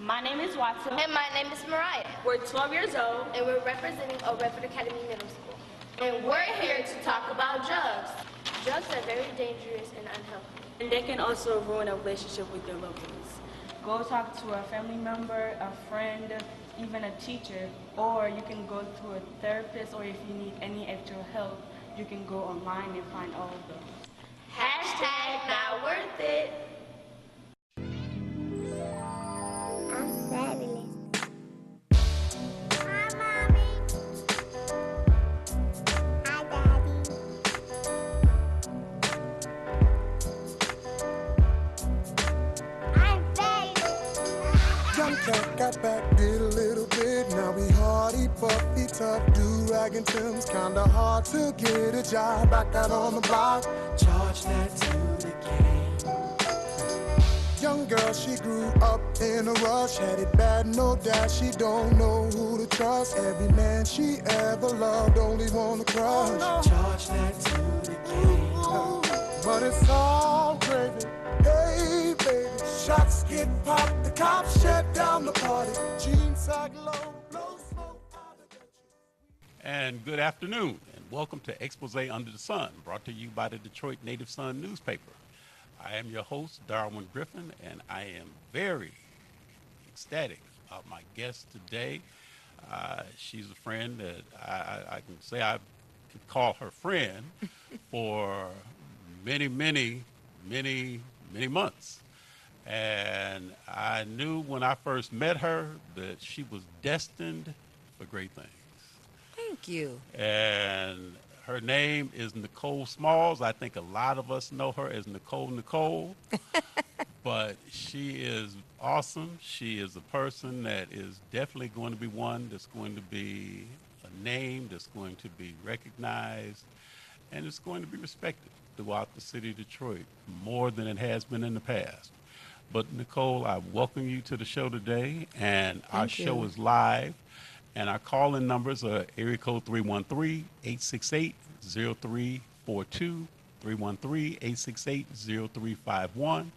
My name is Watson. And my name is Mariah. We're 12 years old. And we're representing Old Redford Academy Middle School. And we're here to talk about drugs. Drugs are very dangerous and unhealthy. And they can also ruin a relationship with your loved ones. Go talk to a family member, a friend, even a teacher, or you can go to a therapist, or if you need any extra help, you can go online and find all of those. Hashtag not worth it. I'm fabulous. Hi, Mommy. Hi, Daddy. I'm fabulous. Young cat got back, did a little bit. Now we hardy, puffy, tough, do-rag and Tim's. Kinda hard to get a job back out on the block. Charge that to the game. Young girl, she grew up in a rush. Had it bad, no doubt. She don't know who to trust. Every man she ever loved only want to crush. Charge that to the game. But it's all gravy. Hey, baby. Shots get popped, the cops shut down the party. Jeans sag low, blow smoke out of the And good afternoon, and welcome to Expose Under the Sun, brought to you by the Detroit Native Sun newspaper. I am your host, Darwin Griffin, and I am very ecstatic of my guest today. She's a friend that I can say I could call her friend for many months. And I knew when I first met her that she was destined for great things. Thank you. And her name is Nicole Smalls. I think a lot of us know her as Nicole. But she is awesome. She is a person that is definitely going to be one that's going to be a name that's going to be recognized, and it's going to be respected throughout the city of Detroit more than it has been in the past. But Nicole, I welcome you to the show today, and our show is live, and our call-in numbers are area code 313-868-0342, 313-868-0351,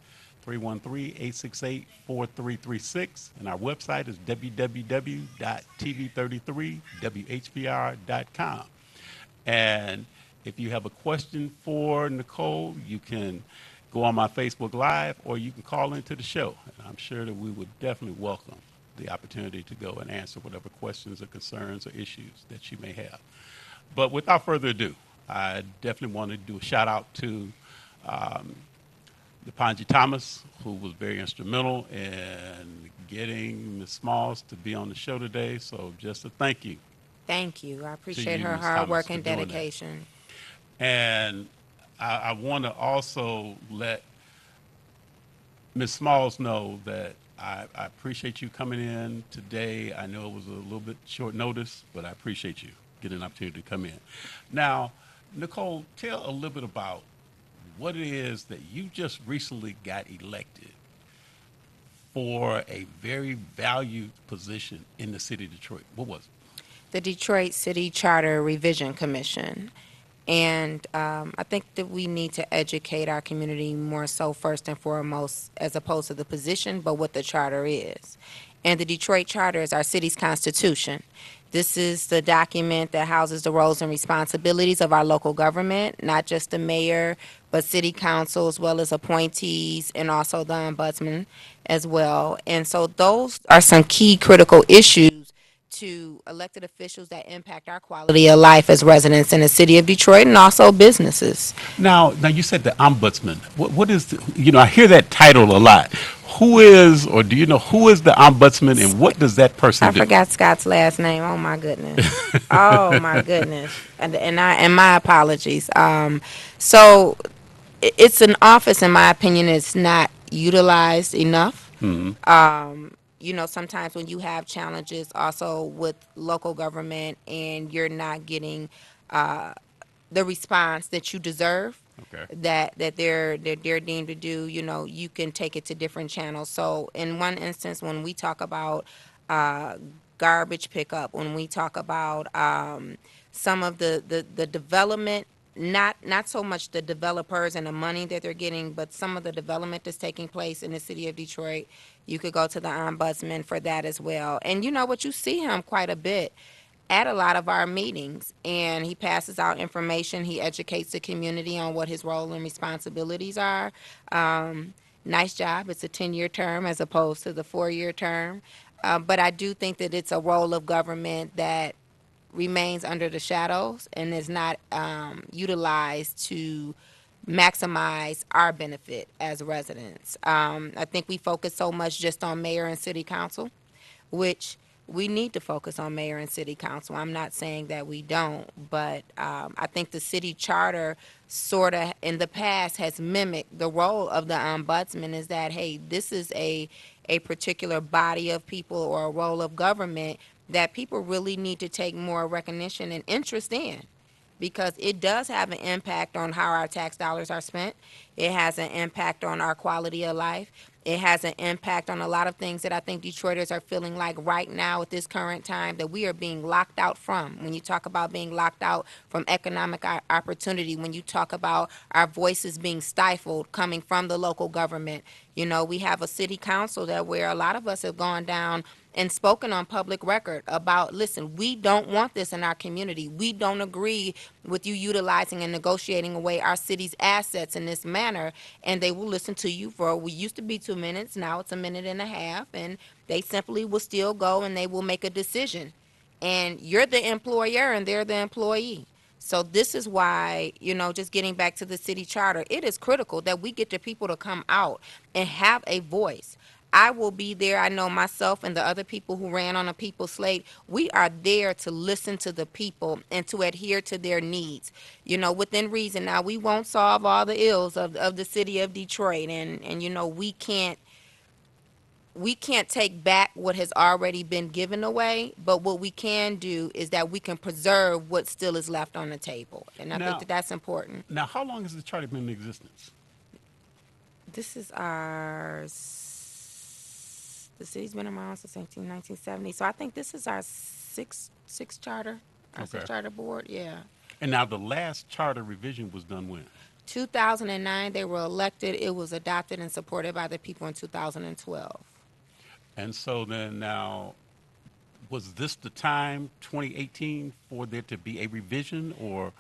313-868-4336, and our website is www.tv33whpr.com. And if you have a question for Nicole, you can go on my Facebook Live, or you can call into the show. And I'm sure that we would definitely welcome the opportunity to go and answer whatever questions or concerns or issues that you may have. But without further ado, I definitely want to do a shout out to Ponji Thomas, who was very instrumental in getting Ms. Smalls to be on the show today. So just a thank you. Thank you. I appreciate you, her Ms. hard Thomas, work for and doing that. dedication. And I want to also let Ms. Smalls know that I appreciate you coming in today. I know it was a little bit short notice, but I appreciate you getting an opportunity to come in. Now, Nicole, tell a little bit about what it is that you just recently got elected for a very valued position in the city of Detroit. What was it? The Detroit City Charter Revision Commission. And I think that we need to educate our community more so first and foremost, as opposed to the position, but what the charter is. And the Detroit Charter is our city's constitution. This is the document that houses the roles and responsibilities of our local government, not just the mayor, but city council as well as appointees and also the ombudsman as well. And so those are some key critical issues to elected officials that impact our quality of life as residents in the city of Detroit and also businesses. Now you said the ombudsman. What is I hear that title a lot. Who is, or do you know who is the ombudsman, and what does that person I do? forgot Scott's last name. Oh my goodness. Oh my goodness. And my apologies. So it's an office, in my opinion, it's not utilized enough. Sometimes when you have challenges also with local government and you're not getting the response that you deserve, Okay. that they're deemed to do, you can take it to different channels. So in one instance, when we talk about garbage pickup, when we talk about some of the development not so much the developers and the money that they're getting, but some of the development that's taking place in the city of Detroit. You could go to the ombudsman for that as well. And you know what, you see him quite a bit at a lot of our meetings, and he passes out information. He educates the community on what his role and responsibilities are. Nice job. It's a 10-year term as opposed to the 4-year term. But I do think that it's a role of government that remains under the shadows and is not utilized to maximize our benefit as residents. I think we focus so much just on mayor and city council, which we need to focus on mayor and city council. I'm not saying that we don't, but I think the city charter sort of in the past has mimicked the role of the ombudsman, is that, hey, this is a particular body of people or a role of government that people really need to take more recognition and interest in, because it does have an impact on how our tax dollars are spent. It has an impact on our quality of life. It has an impact on a lot of things that I think Detroiters are feeling like right now at this current time that we are being locked out from. When you talk about being locked out from economic opportunity, when you talk about our voices being stifled coming from the local government, you know, we have a city council that where a lot of us have gone down and spoken on public record about, listen, we don't want this in our community. We don't agree with you utilizing and negotiating away our city's assets in this manner. And they will listen to you for, we used to be 2 minutes, now it's a minute and a half, and they simply will still go and they will make a decision. And you're the employer and they're the employee. So this is why, you know, just getting back to the city charter, it is critical that we get the people to come out and have a voice. I will be there. I know myself and the other people who ran on a people slate, we are there to listen to the people and to adhere to their needs, you know, within reason. Now, we won't solve all the ills of the city of Detroit, and you know, we can't take back what has already been given away, but what we can do is that we can preserve what still is left on the table. And I think Now, that that's important. now, how long has the charter been in existence? This is our, the city's been around since 1970. So I think this is our sixth charter, our Okay. sixth charter board, yeah. And now the last charter revision was done when? 2009, they were elected. It was adopted and supported by the people in 2012. And so then now, was this the time, 2018, for there to be a revision, or?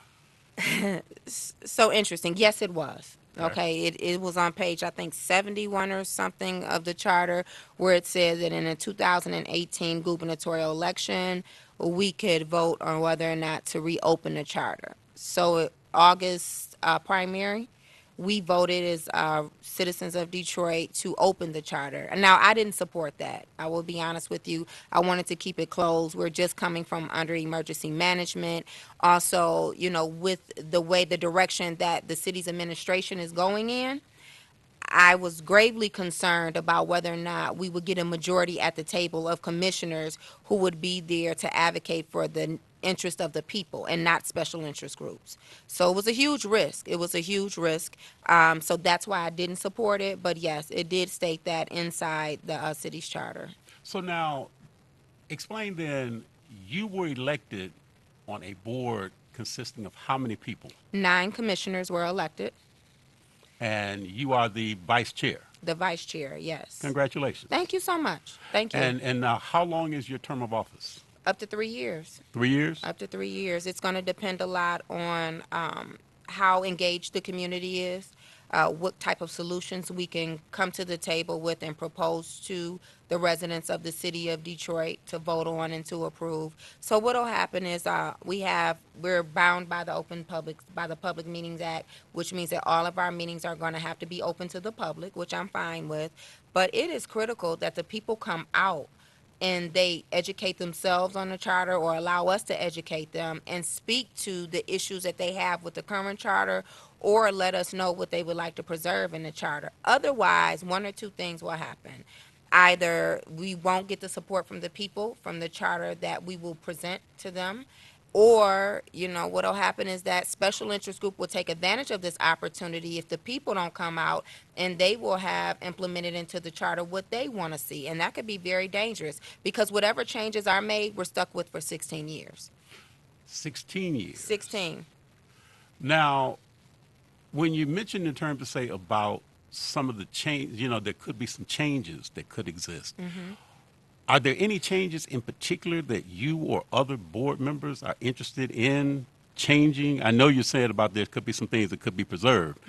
So interesting. Yes, it was. Okay. Okay, it was on page, I think, 71 or something of the charter, where it says that in the 2018 gubernatorial election, we could vote on whether or not to reopen the charter. So August primary, we voted as citizens of Detroit to open the charter. And now, I didn't support that. I will be honest with you. I wanted to keep it closed. We're just coming from under emergency management. Also, you know, with the way, the direction that the city's administration is going in, I was gravely concerned about whether or not we would get a majority at the table of commissioners who would be there to advocate for the interest of the people and not special interest groups. So it was a huge risk. It was a huge risk. So that's why I didn't support it. But yes, it did state that inside the city's charter. So now, explain then, you were elected on a board consisting of how many people? 9 commissioners were elected. And you are the vice chair. The vice chair, yes. Congratulations. Thank you so much. Thank you. And now, how long is your term of office? Up to 3 years. 3 years? Up to 3 years. It's going to depend a lot on how engaged the community is, what type of solutions we can come to the table with and propose to the residents of the city of Detroit to vote on and to approve. So what'll happen is we're bound by the Public Meetings Act, which means that all of our meetings are going to have to be open to the public, which I'm fine with. But it is critical that the people come out and they educate themselves on the charter or allow us to educate them and speak to the issues that they have with the current charter, or let us know what they would like to preserve in the charter. Otherwise, one or two things will happen. Either we won't get the support from the people, from the charter that we will present to them, or, you know, what'll happen is that special interest group will take advantage of this opportunity if the people don't come out, and they will have implemented into the charter what they want to see. And that could be very dangerous, because whatever changes are made, we're stuck with for 16 years. 16 years. 16. Now, when you mentioned in terms of say about some of the change, there could be some changes that could exist. Are there any changes in particular that you or other board members are interested in changing? I know you said about there could be some things that could be preserved.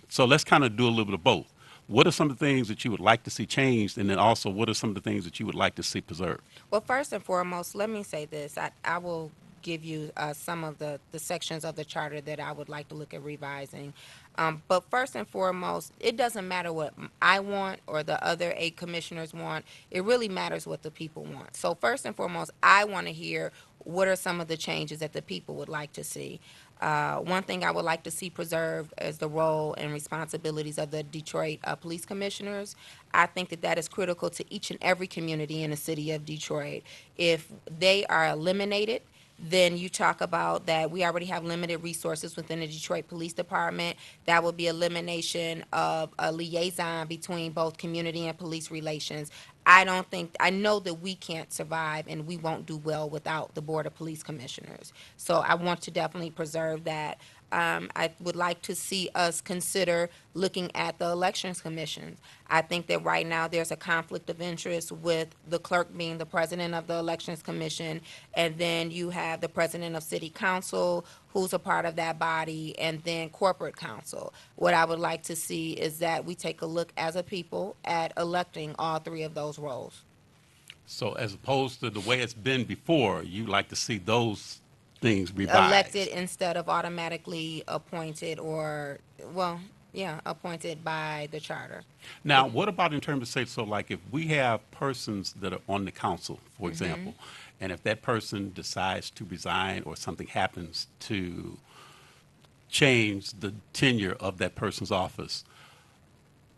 So let's kind of do a little bit of both. What are some of the things that you would like to see changed, and then also what are some of the things that you would like to see preserved? Well, first and foremost, let me say this. I will give you some of the sections of the charter that I would like to look at revising. But first and foremost, it doesn't matter what I want or the other 8 commissioners want. It really matters what the people want. So first and foremost, I want to hear what are some of the changes that the people would like to see. One thing I would like to see preserved is the role and responsibilities of the Detroit Police Commissioners. I think that that is critical to each and every community in the city of Detroit. If they are eliminated, then you talk about that we already have limited resources within the Detroit Police Department. That would be elimination of a liaison between both community and police relations. I know that we can't survive and we won't do well without the Board of Police Commissioners. So I want to definitely preserve that. I would like to see us consider looking at the Elections Commission. I think that right now there's a conflict of interest with the clerk being the president of the Elections Commission, and then you have the president of City Council, who's a part of that body, and then corporate council. What I would like to see is that we take a look as a people at electing all 3 of those roles. So as opposed to the way it's been before, you like to see those things revised. Elected instead of automatically appointed appointed by the charter. Now, what about in terms of say, so like if we have persons that are on the council, for example, and if that person decides to resign or something happens to change the tenure of that person's office,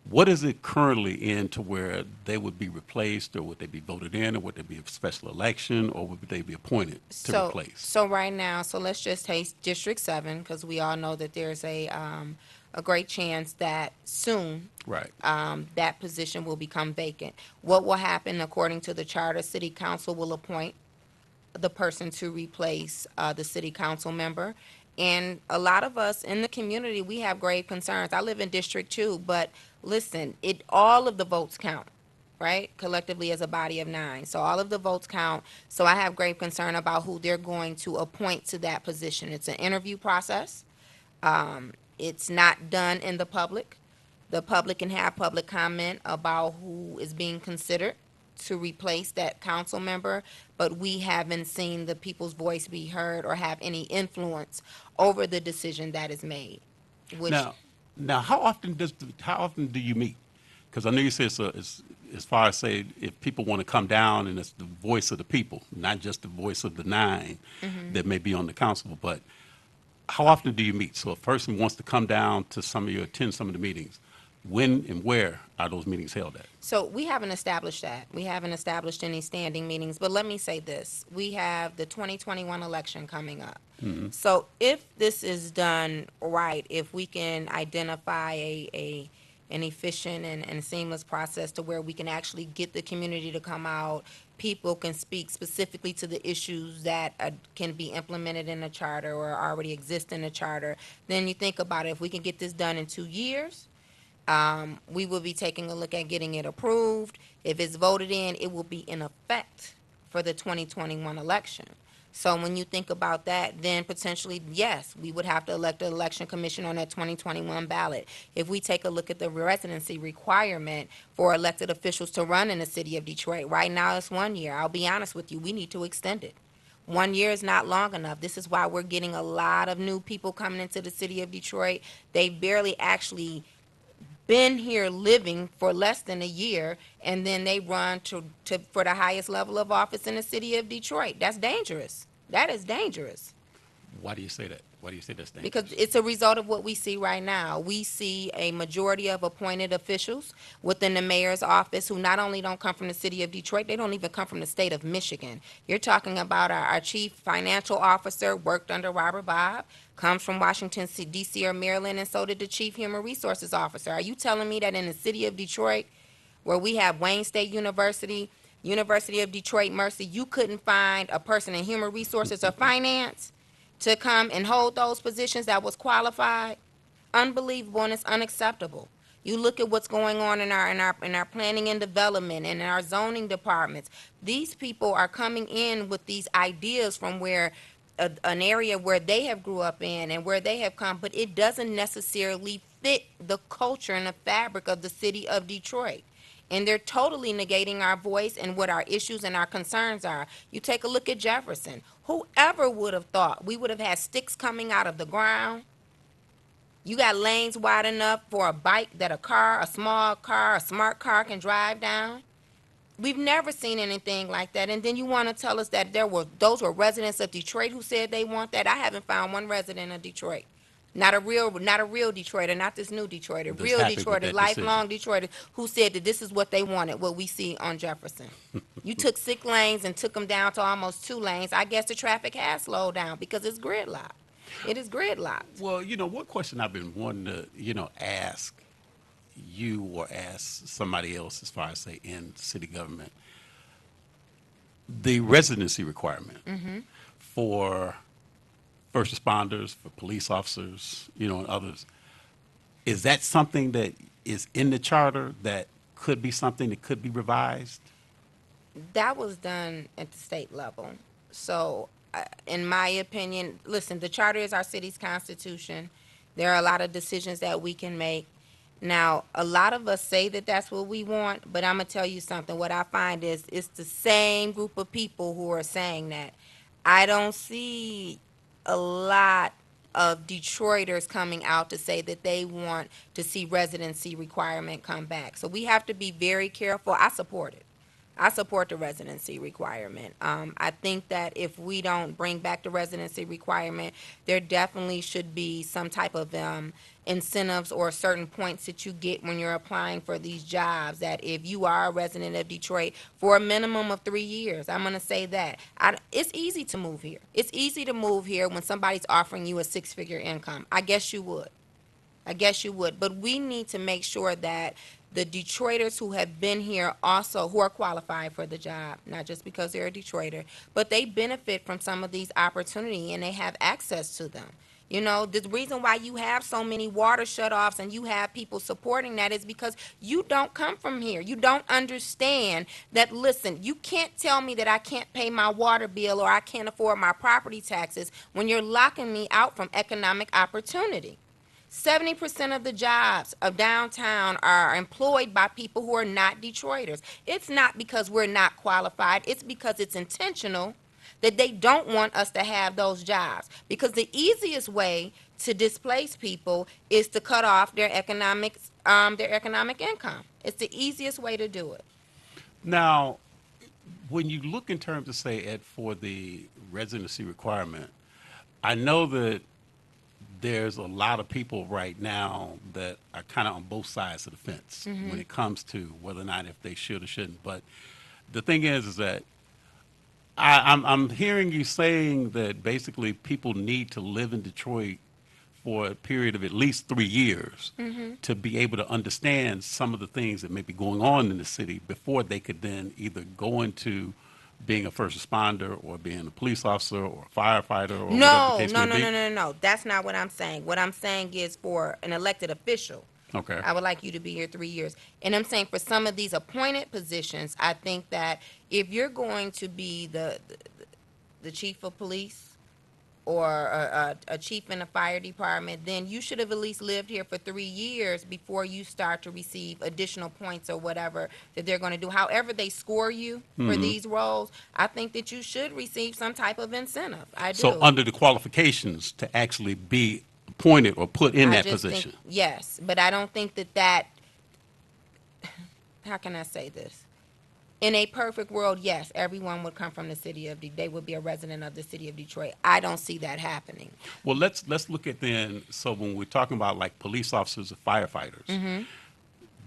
what is it currently in to where they would be replaced, or would they be voted in, or would there be a special election, or would they be appointed to replace? So right now, let's just take District 7, because we all know that there's a great chance that soon Right. that position will become vacant. What will happen, according to the charter, City Council will appoint the person to replace the city council member. And a lot of us in the community, we have grave concerns. I live in District 2, but listen, all of the votes count, right? Collectively as a body of 9. So all of the votes count. So I have grave concern about who they're going to appoint to that position. It's an interview process. It's not done in the public. The public can have public comment about who is being considered to replace that council member, but we haven't seen the people's voice be heard or have any influence over the decision that is made. Now, how often do you meet? Because I know you said it's as far as say if people want to come down and it's the voice of the people, not just the voice of the 9 that may be on the council, but how often do you meet? So if a person wants to come down to attend some of the meetings, when and where are those meetings held at? So we haven't established that. We haven't established any standing meetings, but let me say this. We have the 2021 election coming up. So if this is done right, if we can identify an efficient and seamless process to where we can actually get the community to come out, people can speak specifically to the issues that can be implemented in the charter or already exist in the charter, then you think about it, if we can get this done in 2 years, we will be taking a look at getting it approved. If it's voted in, it will be in effect for the 2021 election. So when you think about that, then potentially, yes, we would have to elect an election commission on that 2021 ballot. If we take a look at the residency requirement for elected officials to run in the city of Detroit, right now it's 1 year. I'll be honest with you, we need to extend it. 1 year is not long enough. This is why we're getting a lot of new people coming into the city of Detroit. They barely actually been here living for less than a year, and then they run for the highest level of office in the city of Detroit. That's dangerous. That is dangerous. Why do you say that? Why do you say that's dangerous? Because it's a result of what we see right now. We see a majority of appointed officials within the mayor's office who not only don't come from the city of Detroit, they don't even come from the state of Michigan. You're talking about our chief financial officer worked under Robert Bobb, comes from Washington, D.C. or Maryland, and so did the chief human resources officer. Are you telling me that in the city of Detroit, where we have Wayne State University, University of Detroit Mercy, you couldn't find a person in human resources or finance? to come and hold those positions that was qualified, unbelievable, and it's unacceptable. You look at what's going on in our planning and development and in our zoning departments. These people are coming in with these ideas from where an area where they have grew up in and where they have come, but it doesn't necessarily fit the culture and the fabric of the city of Detroit. And they're totally negating our voice and what our issues and our concerns are. You take a look at Jefferson. Whoever would have thought we would have had sticks coming out of the ground? You got lanes wide enough for a bike that a small car, a smart car can drive down. We've never seen anything like that. And then you want to tell us that those were residents of Detroit who said they want that. I haven't found one resident of Detroit. Not a real Detroiter, not this new Detroiter. That's Real happy with Detroiters, that lifelong Detroiters who said that this is what they wanted, what we see on Jefferson. You took 6 lanes and took them down to almost 2 lanes. I guess the traffic has slowed down because it's gridlocked. It is gridlocked. Well, one question I've been wanting to, ask you or ask somebody else as far as, say, in city government, the residency requirement for first responders, for police officers, and others, is that something that is in the charter that could be something that could be revised? That was done at the state level. So, in my opinion, listen, the charter is our city's constitution. There are a lot of decisions that we can make. Now, a lot of us say that that's what we want, but I'm going to tell you something. What I find is it's the same group of people who are saying that. I don't see a lot of Detroiters coming out to say that they want to see residency requirement come back. So we have to be very careful. I support it. I support the residency requirement. I think that if we don't bring back the residency requirement, there definitely should be some type of incentives or certain points that you get when you're applying for these jobs, that if you are a resident of Detroit for a minimum of 3 years, I'm going to say that. It's easy to move here. It's easy to move here when somebody's offering you a 6-figure income. I guess you would. But we need to make sure that the Detroiters who have been here also, who are qualified for the job, not just because they're a Detroiter, but they benefit from some of these opportunities and they have access to them. The reason why you have so many water shutoffs and you have people supporting that is because you don't come from here. You don't understand that, listen, you can't tell me that I can't pay my water bill or I can't afford my property taxes when you're locking me out from economic opportunity. 70% of the jobs of downtown are employed by people who are not Detroiters. It's not because we're not qualified. It's because it's intentional that they don't want us to have those jobs. Because the easiest way to displace people is to cut off their economic income. It's the easiest way to do it. Now, when you look in terms of, say, for the residency requirement, I know that there's a lot of people right now that are kind of on both sides of the fence when it comes to whether or not if they should or shouldn't. But the thing is that I'm hearing you saying that basically people need to live in Detroit for a period of at least 3 years to be able to understand some of the things that may be going on in the city before they could then either go into being a first responder or being a police officer or a firefighter or whatever the case may be? No. That's not what I'm saying. What I'm saying is for an elected official, Okay. I would like you to be here 3 years. And I'm saying for some of these appointed positions, I think that if you're going to be the chief of police or a chief in the fire department, then you should have at least lived here for 3 years before you start to receive additional points or whatever that they're going to do. However they score you for these roles, I think that you should receive some type of incentive. I do. So under the qualifications to actually be appointed or put in that position. Yes, but I don't think that, how can I say this? In a perfect world, yes, everyone would come from the city of they would be a resident of the city of Detroit. I don't see that happening. Well, let's look at then, so when we're talking about like police officers or firefighters,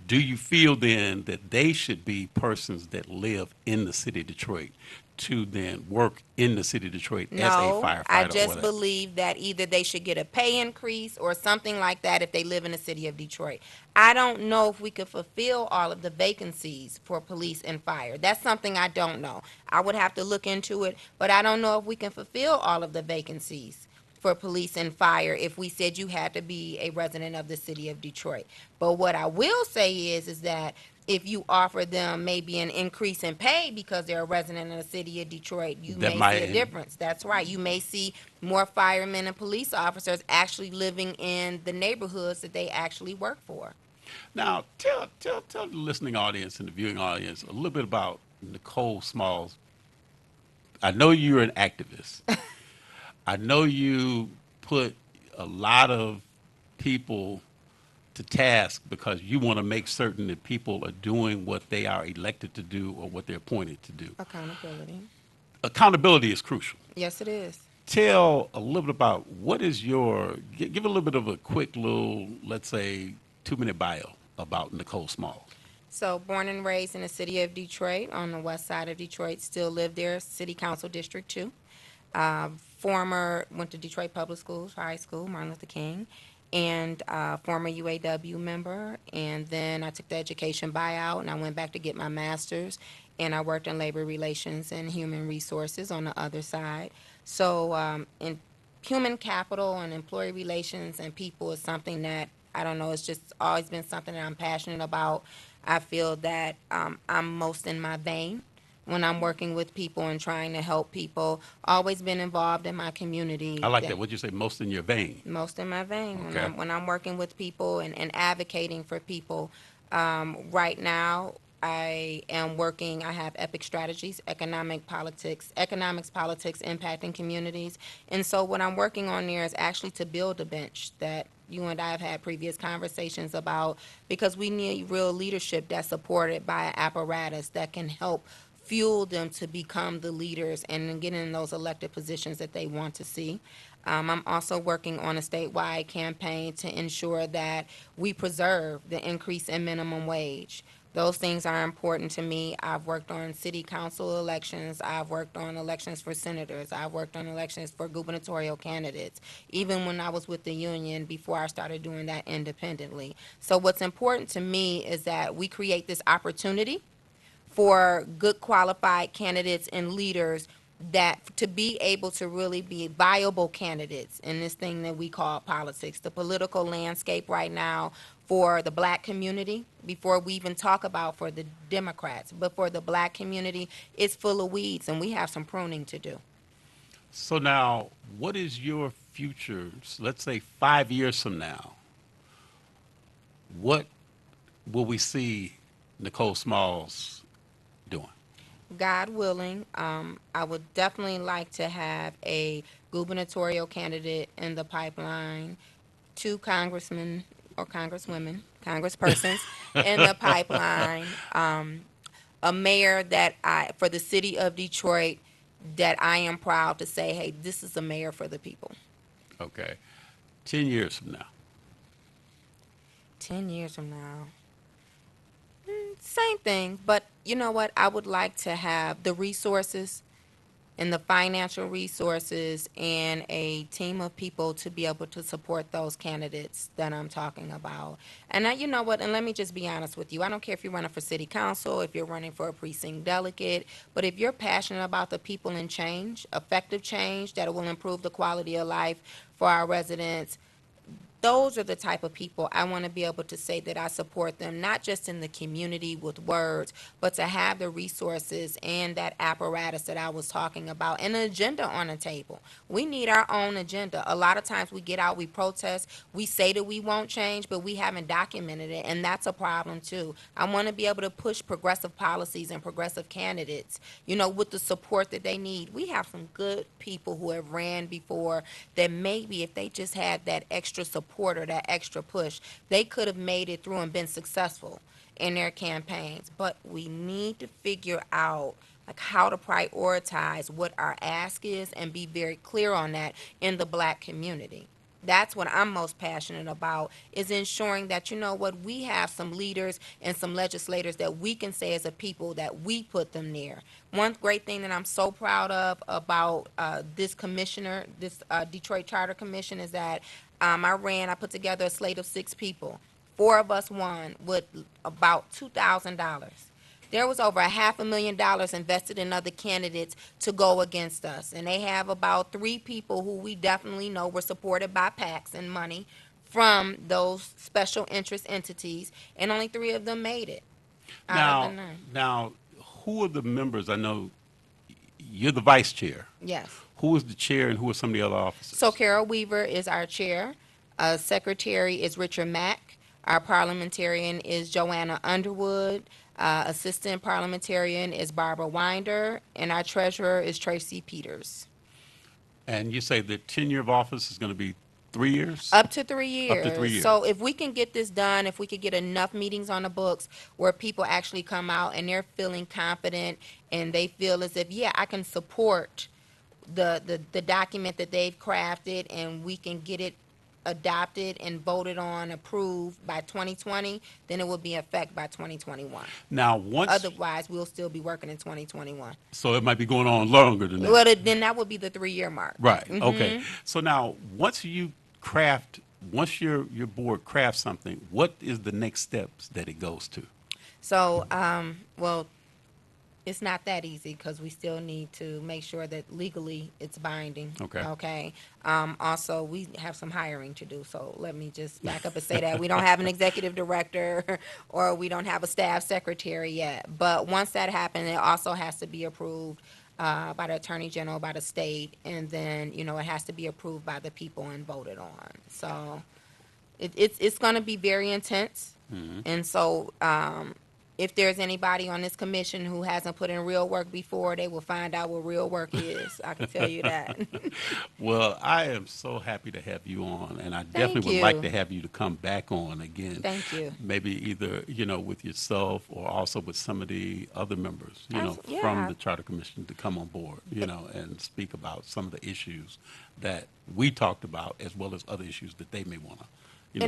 do you feel then that they should be persons that live in the city of Detroit to then work in the city of Detroit as a firefighter? I just believe that either they should get a pay increase or something like that if they live in the city of Detroit. I don't know if we could fulfill all of the vacancies for police and fire. That's something I don't know. I would have to look into it, but I don't know if we can fulfill all of the vacancies for police and fire if we said you had to be a resident of the city of Detroit. But what I will say is that if you offer them maybe an increase in pay because they're a resident of the city of Detroit, you That may see a might, difference. That's right. You may see more firemen and police officers actually living in the neighborhoods that they actually work for. now tell the listening audience and the viewing audience a little bit about Nicole Smalls. I know you're an activist. I know you put a lot of people to task because you want to make certain that people are doing what they are elected to do or what they're appointed to do. Accountability. Accountability is crucial. Yes, it is. Tell a little bit about what is your, give a little bit of a quick little, let's say, 2-minute bio about Nicole Smalls. So, born and raised in the city of Detroit, on the west side of Detroit, still live there, City Council District 2. Went to Detroit Public Schools, high school, Martin Luther King, and former UAW member. And then I took the education buyout, and I went back to get my master's, and I worked in labor relations and human resources on the other side. So, in human capital and employee relations and people is something that, I don't know, it's just always been something that I'm passionate about. I feel that I'm most in my vein when I'm working with people and trying to help people. Always been involved in my community. I like that. What'd you say? Most in your vein. Most in my vein. Okay. When I'm working with people and advocating for people. Right now, I have EPIC strategies, economics, politics impacting communities. And so what I'm working on there is actually to build a bench that you and I have had previous conversations about, because we need real leadership that's supported by an apparatus that can help fuel them to become the leaders and get in those elected positions that they want to see. I'm also working on a statewide campaign to ensure that we preserve the increase in minimum wage. Those things are important to me. I've worked on city council elections. I've worked on elections for senators. I've worked on elections for gubernatorial candidates, even when I was with the union before I started doing that independently. So what's important to me is that we create this opportunity for good qualified candidates and leaders that to be able to really be viable candidates in this thing that we call politics. The political landscape right now for the black community, before we even talk about for the Democrats, but for the black community, it's full of weeds, and we have some pruning to do. So now, what is your future? Let's say 5 years from now, what will we see Nicole Smalls doing? God willing, I would definitely like to have a gubernatorial candidate in the pipeline, 2 congressmen or congresswomen, congresspersons in the pipeline, a mayor for the city of Detroit that I am proud to say, hey, this is a mayor for the people. Okay. 10 years from now. 10 years from now. Same thing, but you know what? I would like to have the resources and the financial resources and a team of people to be able to support those candidates that I'm talking about. And you know what? And let me just be honest with you. I don't care if you're running for city council, if you're running for a precinct delegate, but if you're passionate about the people and change, effective change that will improve the quality of life for our residents, those are the type of people I want to be able to say that I support them, not just in the community with words, but to have the resources and that apparatus that I was talking about, and an agenda on the table. We need our own agenda. A lot of times we get out, we protest, we say that we won't change, but we haven't documented it, and that's a problem too. I want to be able to push progressive policies and progressive candidates, you know, with the support that they need. We have some good people who have ran before that maybe if they just had that extra support or that extra push, they could have made it through and been successful in their campaigns. But we need to figure out like how to prioritize what our ask is and be very clear on that in the black community. That's what I'm most passionate about, is ensuring that, you know what, we have some leaders and some legislators that we can say as a people that we put them near. One great thing that I'm so proud of about this commissioner, this Detroit Charter Commission, is that I put together a slate of 6 people. 4 of us won with about $2,000. There was over $500,000 invested in other candidates to go against us. And they have about 3 people who we definitely know were supported by PACs and money from those special interest entities, and only 3 of them made it out of the 9. Now, who are the members? I know you're the vice chair. Yes. Who is the chair and who are some of the other officers? So Carol Weaver is our chair. Secretary is Richard Mack. Our parliamentarian is Joanna Underwood. Assistant parliamentarian is Barbara Winder. And our treasurer is Tracy Peters. And you say the tenure of office is going to be 3 years? Up to 3 years. Up to 3 years. So if we can get this done, if we could get enough meetings on the books where people actually come out and they're feeling confident and they feel as if, yeah, I can support the document that they've crafted, and we can get it adopted and voted on, approved by 2020, then it will be in effect by 2021. Now, once... Otherwise, we'll still be working in 2021. So it might be going on longer than that. Well, then that would be the 3-year mark. Right, okay. So now, once your board crafts something, what is the next steps that it goes to? So, well, it's not that easy because we still need to make sure that legally it's binding. Okay. Okay. Also, we have some hiring to do. So let me just back up and say that we don't have an executive director or we don't have a staff secretary yet. But once that happens, it also has to be approved by the Attorney General, by the state, and then, it has to be approved by the people and voted on. So it's going to be very intense. And so if there's anybody on this commission who hasn't put in real work before, they will find out what real work is. I can tell you that. Well, I am so happy to have you on, and I definitely would like to have you to come back on again. Thank you. Maybe either, with yourself or also with some of the other members, Yeah. from the Charter Commission to come on board, and speak about some of the issues that we talked about as well as other issues that they may want to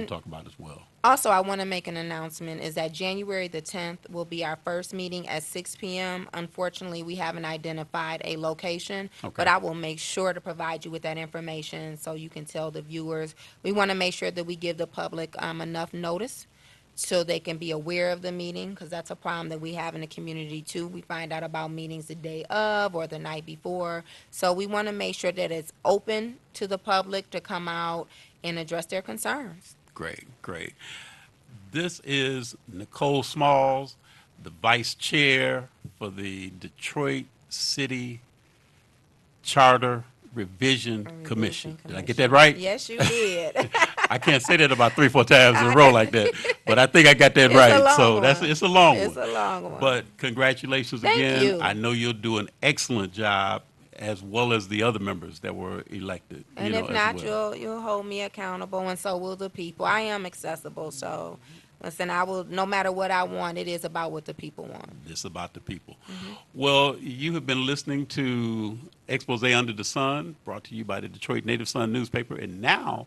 talk about as well. Also, I want to make an announcement is that January the 10th will be our first meeting at 6 p.m. Unfortunately, we haven't identified a location, but I will make sure to provide you with that information so you can tell the viewers. We want to make sure that we give the public enough notice so they can be aware of the meeting, because that's a problem that we have in the community too. We find out about meetings the day of or the night before. So we want to make sure that it's open to the public to come out and address their concerns. Great, great. This is Nicole Smalls, the vice chair for the Detroit City Charter Revision Commission. Did I get that right? Yes, you did. I can't say that about 3 or 4 times in a row like that, but I think I got that right. So it's a long one. It's a long one. But congratulations again. Thank you. I know you'll do an excellent job, as well as the other members that were elected. And if not, you'll hold me accountable, and so will the people. I am accessible, so listen, I will. No matter what I want, it is about what the people want. It's about the people. Well, you have been listening to Expose Under the Sun, brought to you by the Detroit Native Sun newspaper, and now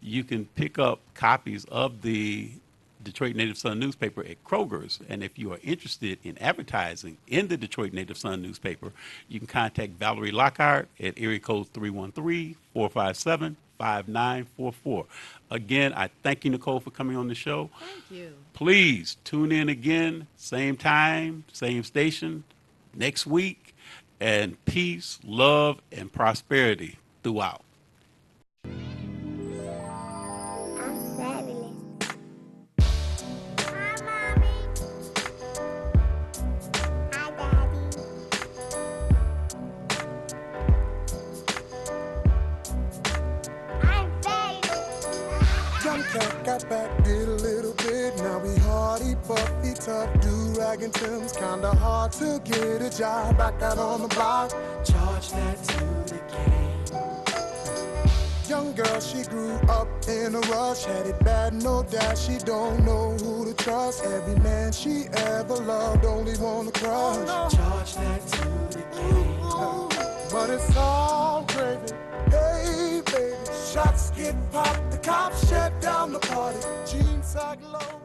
you can pick up copies of the Detroit Native Sun newspaper at Kroger's. And if you are interested in advertising in the Detroit Native Sun newspaper, you can contact Valerie Lockhart at area code 313-457-5944. Again, I thank you, Nicole, for coming on the show. Thank you. Please tune in again, same time, same station, next week. And peace, love, and prosperity throughout. I'm fabulous. Hi, Mommy. Hi, Daddy. I'm fabulous. Young cat got back, did a little bit. Now we hardy, puffy, tough, do-rag and Tim's. Kinda hard to get a job back out on the block. Charge that to the game. Young girl, she grew up in a rush. Had it bad, no doubt. She don't know who to trust. Every man she ever loved only want to crush. Charge that to the game. But it's all gravy. Hey, baby. Shots get popped. The cops shut down the party. Jeans sag low.